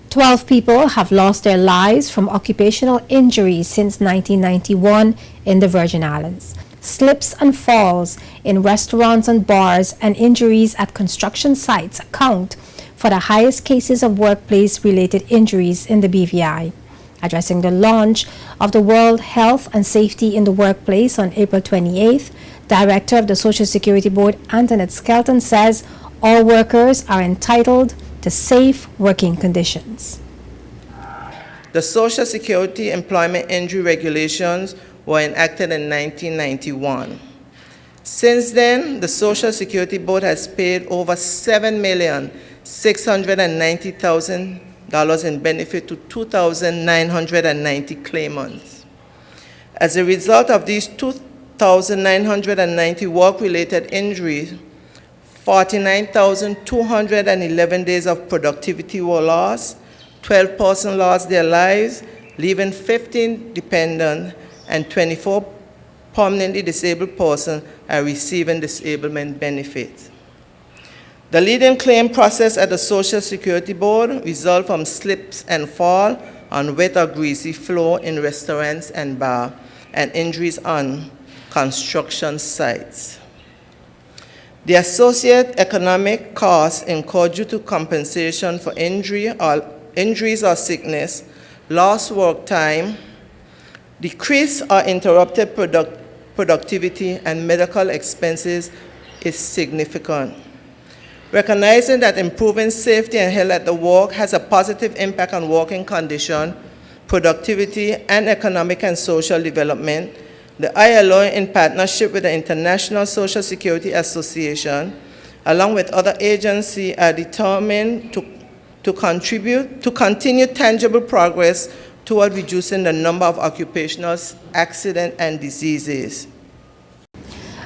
12 people have lost their lives from occupational injuries since 1991 in the Virgin Islands. Slips and falls in restaurants and bars and injuries at construction sites account for the highest cases of workplace-related injuries in the BVI. Addressing the launch of the World Health and Safety in the Workplace on April 28th, Director of the Social Security Board, Antoinette Skelton, says all workers are entitled to safe working conditions. The Social Security Employment Injury Regulations were enacted in 1991. Since then, the Social Security Board has paid over $7,690,000 in benefit to 2,990 claimants. As a result of these 2,990 work-related injuries, 49,211 days of productivity were lost, 12 persons lost their lives, leaving 15 dependents, and 24 permanently disabled persons are receiving disablement benefits. The leading claim process at the Social Security Board results from slips and fall on wet or greasy floor in restaurants and bars, and injuries on construction sites. The associated economic costs incurred due to compensation for injuries or sickness, lost work time, decreased or interrupted productivity, and medical expenses is significant. Recognizing that improving safety and health at the work has a positive impact on working conditions, productivity, and economic and social development, the ILO, in partnership with the International Social Security Association, along with other agencies, are determined to continue tangible progress toward reducing the number of occupational accidents and diseases.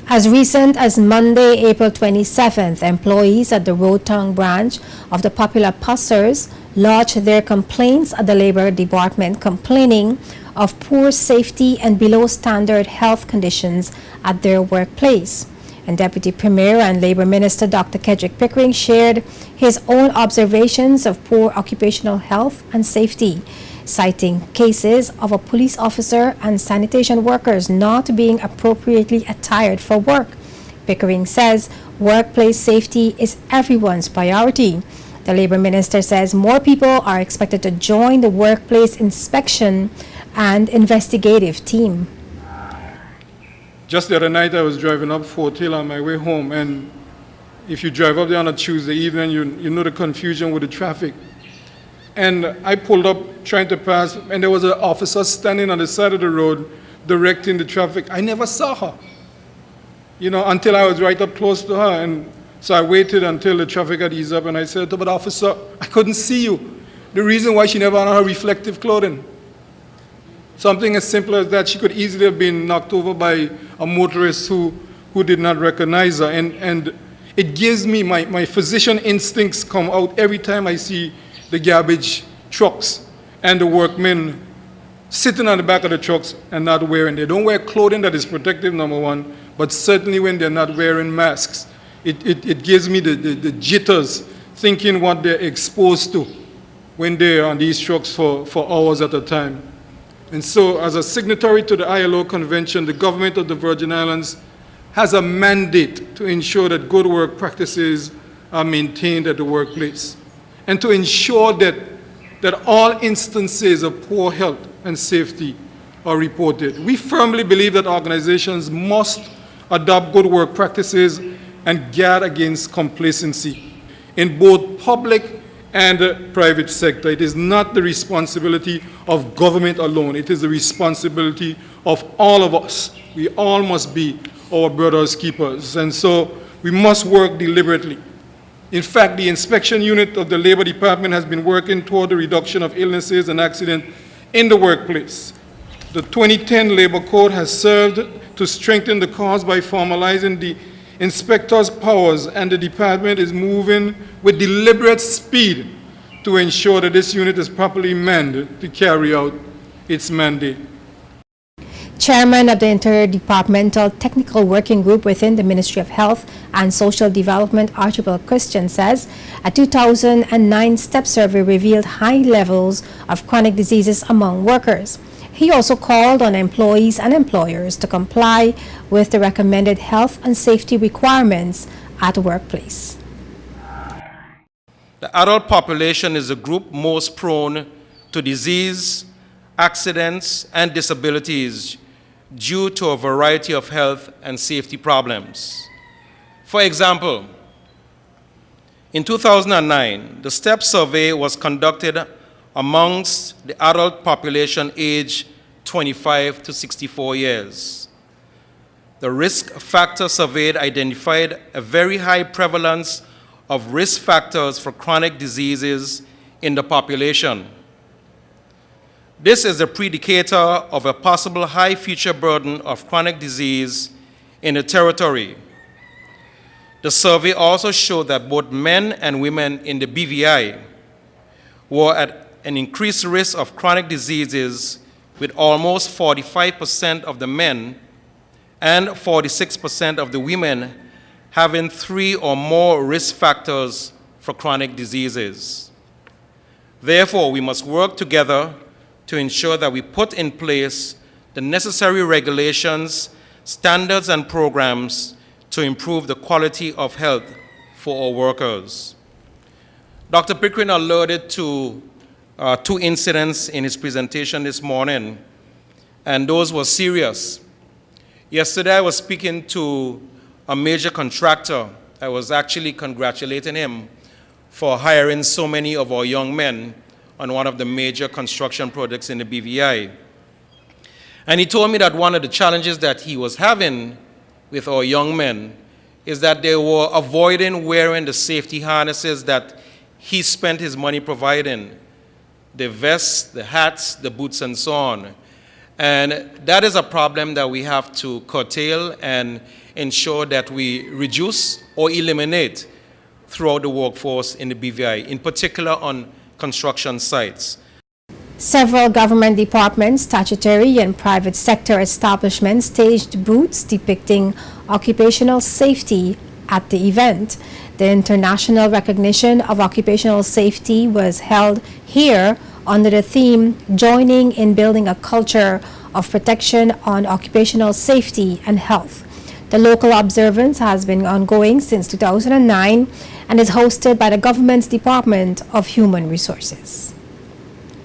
As recent as Monday, April 27th, employees at the Rotown branch of the popular Pussers lodged their complaints at the Labor Department, complaining of poor safety and below standard health conditions at their workplace. And Deputy Premier and Labor Minister Dr. Kedrick Pickering shared his own observations of poor occupational health and safety, citing cases of a police officer and sanitation workers not being appropriately attired for work. Pickering says workplace safety is everyone's priority. The Labor Minister says more people are expected to join the workplace inspection and investigative team. Just the other night, I was driving up Fort Hill on my way home, and if you drive up there on a Tuesday evening, you know the confusion with the traffic. And I pulled up trying to pass, and there was an officer standing on the side of the road directing the traffic. I never saw her, until I was right up close to her. And so I waited until the traffic had eased up, and I said to her, "But officer, I couldn't see you." The reason why she never had on her reflective clothing. Something as simple as that. She could easily have been knocked over by a motorist who did not recognize her. And it gives me, my physician instincts come out every time I see the garbage trucks and the workmen sitting on the back of the trucks and not wearing. They don't wear clothing that is protective, number one, but certainly when they're not wearing masks, it gives me the jitters thinking what they're exposed to when they're on these trucks for hours at a time. And so, as a signatory to the ILO Convention, the government of the Virgin Islands has a mandate to ensure that good work practices are maintained at the workplace, and to ensure that all instances of poor health and safety are reported. We firmly believe that organizations must adopt good work practices and guard against complacency in both public and private sector. It is not the responsibility of government alone. It is the responsibility of all of us. We all must be our brother's keepers. And so we must work deliberately. In fact, the inspection unit of the Labor Department has been working toward the reduction of illnesses and accidents in the workplace. The 2010 Labor Code has served to strengthen the cause by formalizing the inspectors' powers, and the department is moving with deliberate speed to ensure that this unit is properly manned to carry out its mandate. Chairman of the Interdepartmental Technical Working Group within the Ministry of Health and Social Development, Archibald Christian, says a 2009 STEP survey revealed high levels of chronic diseases among workers. He also called on employees and employers to comply with the recommended health and safety requirements at the workplace. The adult population is the group most prone to disease, accidents, and disabilities due to a variety of health and safety problems. For example, in 2009, the STEP survey was conducted amongst the adult population aged 25 to 64 years. The risk factor surveyed identified a very high prevalence of risk factors for chronic diseases in the population. This is a predicator of a possible high future burden of chronic disease in the territory. The survey also showed that both men and women in the BVI were at an increased risk of chronic diseases, with almost 45% of the men and 46% of the women having 3 or more risk factors for chronic diseases. Therefore, we must work together to ensure that we put in place the necessary regulations, standards, and programs to improve the quality of health for our workers. Dr. Pickering alluded to 2 incidents in his presentation this morning, and those were serious. Yesterday, I was speaking to a major contractor. I was actually congratulating him for hiring so many of our young men on one of the major construction projects in the BVI. And he told me that one of the challenges that he was having with our young men is that they were avoiding wearing the safety harnesses that he spent his money providing, the vests, the hats, the boots, and so on. And that is a problem that we have to curtail and ensure that we reduce or eliminate throughout the workforce in the BVI, in particular on construction sites. Several government departments, statutory and private sector establishments staged booths depicting occupational safety at the event. The international recognition of occupational safety was held here under the theme, Joining in Building a Culture of Protection on Occupational Safety and Health. The local observance has been ongoing since 2009 and is hosted by the government's Department of Human Resources.